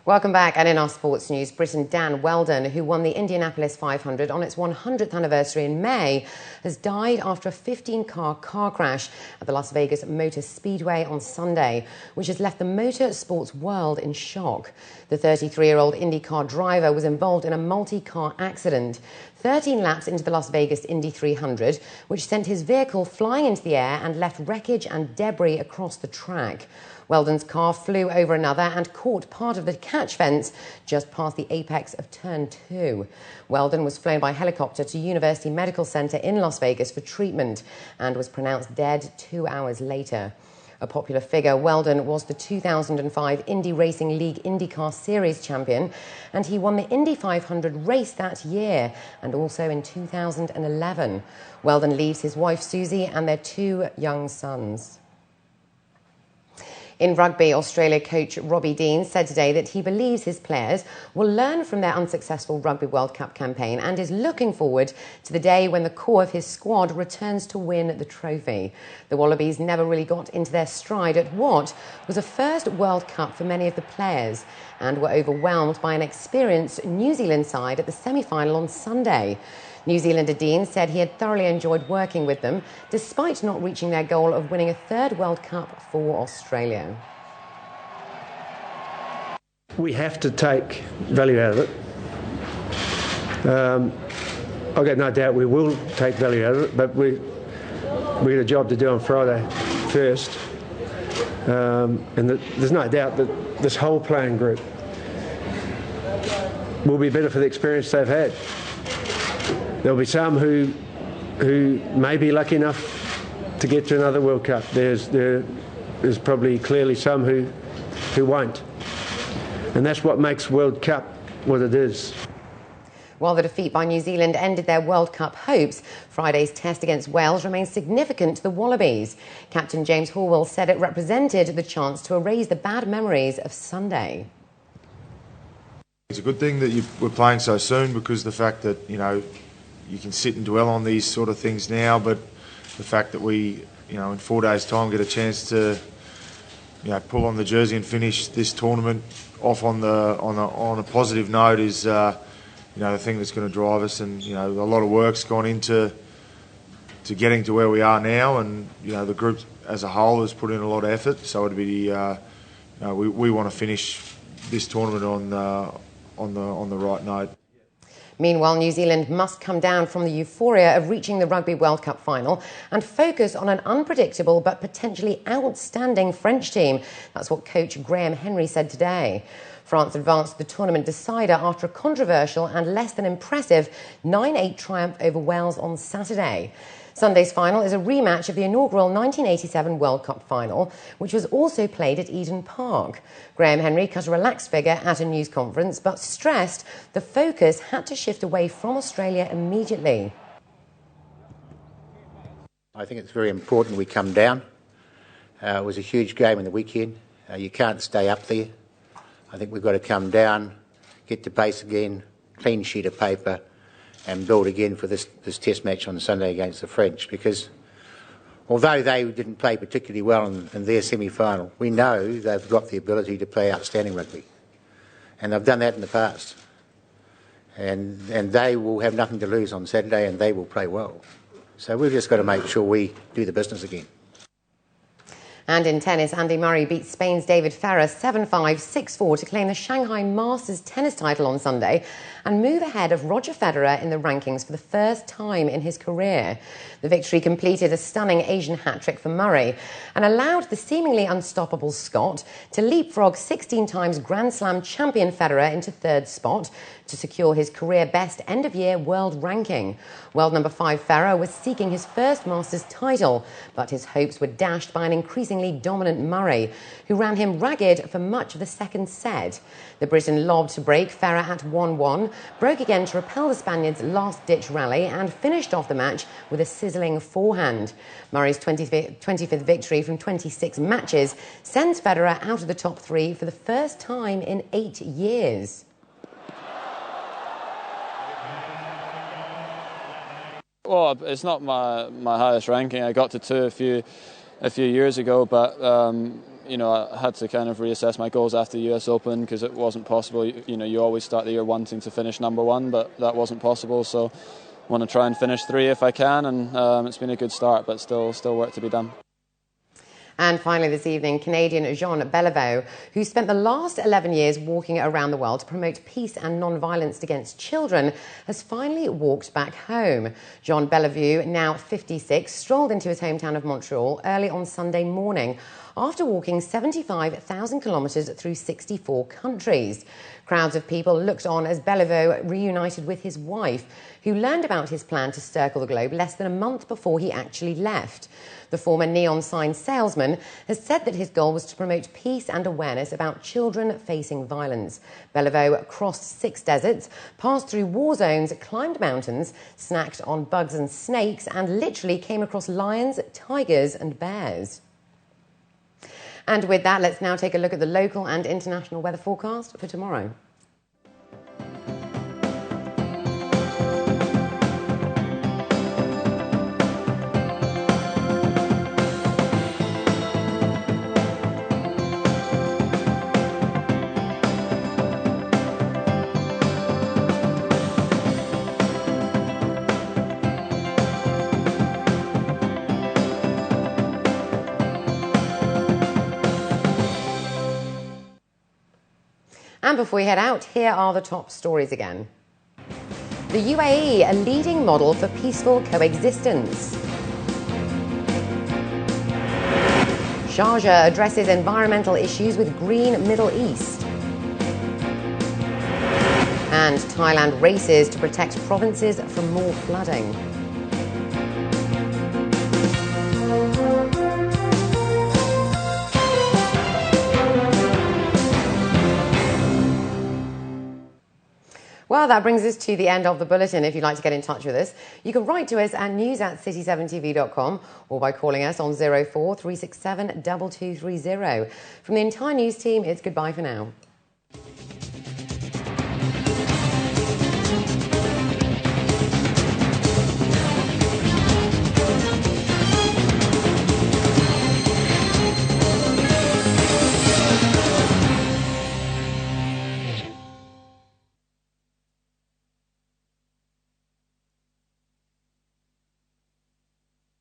Welcome back. And in our sports news, Briton Dan Wheldon, who won the Indianapolis 500 on its 100th anniversary in May, has died after a 15-car car crash at the Las Vegas Motor Speedway on Sunday, which has left the motor sports world in shock. The 33-year-old IndyCar driver was involved in a multi-car accident 13 laps into the Las Vegas Indy 300, which sent his vehicle flying into the air and left wreckage and debris across the track. Wheldon's car flew over another and caught part of the catch fence just past the apex of Turn 2. Wheldon was flown by helicopter to University Medical Center in Las Vegas for treatment and was pronounced dead 2 hours later. A popular figure, Wheldon was the 2005 Indy Racing League IndyCar Series champion, and he won the Indy 500 race that year and also in 2011. Wheldon leaves his wife Susie and their 2 young sons. In rugby, Australia coach Robbie Dean said today that he believes his players will learn from their unsuccessful Rugby World Cup campaign and is looking forward to the day when the core of his squad returns to win the trophy. The Wallabies never really got into their stride at what was a first World Cup for many of the players and were overwhelmed by an experienced New Zealand side at the semi-final on Sunday. New Zealander Dean said he had thoroughly enjoyed working with them, despite not reaching their goal of winning a 3rd World Cup for Australia. We have to take value out of it. I've got no doubt we will take value out of it, but we got a job to do on Friday first. There's no doubt that this whole playing group will be better for the experience they've had. There'll be some who may be lucky enough to get to another World Cup. There's probably clearly some who won't. And that's what makes World Cup what it is. While the defeat by New Zealand ended their World Cup hopes, Friday's test against Wales remains significant to the Wallabies. Captain James Horwell said it represented the chance to erase the bad memories of Sunday. It's a good thing that we're playing so soon, because the fact that, you can sit and dwell on these sort of things now, but the fact that we, in 4 days' time get a chance to, pull on the jersey and finish this tournament off on a positive note is, the thing that's going to drive us. And a lot of work's gone into getting to where we are now, and the group as a whole has put in a lot of effort. So it'd be, we want to finish this tournament on the right note. Meanwhile, New Zealand must come down from the euphoria of reaching the Rugby World Cup final and focus on an unpredictable but potentially outstanding French team. That's what coach Graham Henry said today. France advanced to the tournament decider after a controversial and less than impressive 9-8 triumph over Wales on Saturday. Sunday's final is a rematch of the inaugural 1987 World Cup final, which was also played at Eden Park. Graham Henry cut a relaxed figure at a news conference, but stressed the focus had to shift away from Australia immediately. I think it's very important we come down. It was a huge game in the weekend. You can't stay up there. I think we've got to come down, get to base again, clean sheet of paper, and build again for this test match on Sunday against the French, because although they didn't play particularly well in their semi-final, we know they've got the ability to play outstanding rugby. And they've done that in the past. And they will have nothing to lose on Saturday, and they will play well. So we've just got to make sure we do the business again. And in tennis, Andy Murray beat Spain's David Ferrer 7-5, 6-4 to claim the Shanghai Masters tennis title on Sunday and move ahead of Roger Federer in the rankings for the first time in his career. The victory completed a stunning Asian hat-trick for Murray and allowed the seemingly unstoppable Scot to leapfrog 16 times Grand Slam champion Federer into 3rd spot to secure his career-best end-of-year world ranking. World number 5 Ferrer was seeking his first Masters title, but his hopes were dashed by an increasingly dominant Murray, who ran him ragged for much of the second set. The Briton lobbed to break Ferrer at 1-1, broke again to repel the Spaniard's last-ditch rally, and finished off the match with a sizzling forehand. Murray's 25th victory from 26 matches sends Federer out of the top 3 for the first time in 8 years. Well, it's not my highest ranking. I got to 2 a few years ago, but I had to kind of reassess my goals after the US Open because it wasn't possible. You always start the year wanting to finish #1, but that wasn't possible. So I want to try and finish 3 if I can, and it's been a good start, but still work to be done. And finally this evening, Canadian Jean Beliveau, who spent the last 11 years walking around the world to promote peace and non-violence against children, has finally walked back home. Jean Beliveau, now 56, strolled into his hometown of Montreal early on Sunday morning after walking 75,000 kilometres through 64 countries. Crowds of people looked on as Beliveau reunited with his wife, who learned about his plan to circle the globe less than a month before he actually left. The former neon sign salesman has said that his goal was to promote peace and awareness about children facing violence. Beliveau crossed 6 deserts, passed through war zones, climbed mountains, snacked on bugs and snakes, and literally came across lions, tigers and bears. And with that, let's now take a look at the local and international weather forecast for tomorrow. And before we head out, here are the top stories again. The UAE, a leading model for peaceful coexistence. Sharjah addresses environmental issues with Green Middle East. And Thailand races to protect provinces from more flooding. Well, that brings us to the end of the bulletin. If you'd like to get in touch with us, you can write to us at news@city7tv.com or by calling us on 04 367 2230. From the entire news team, it's goodbye for now.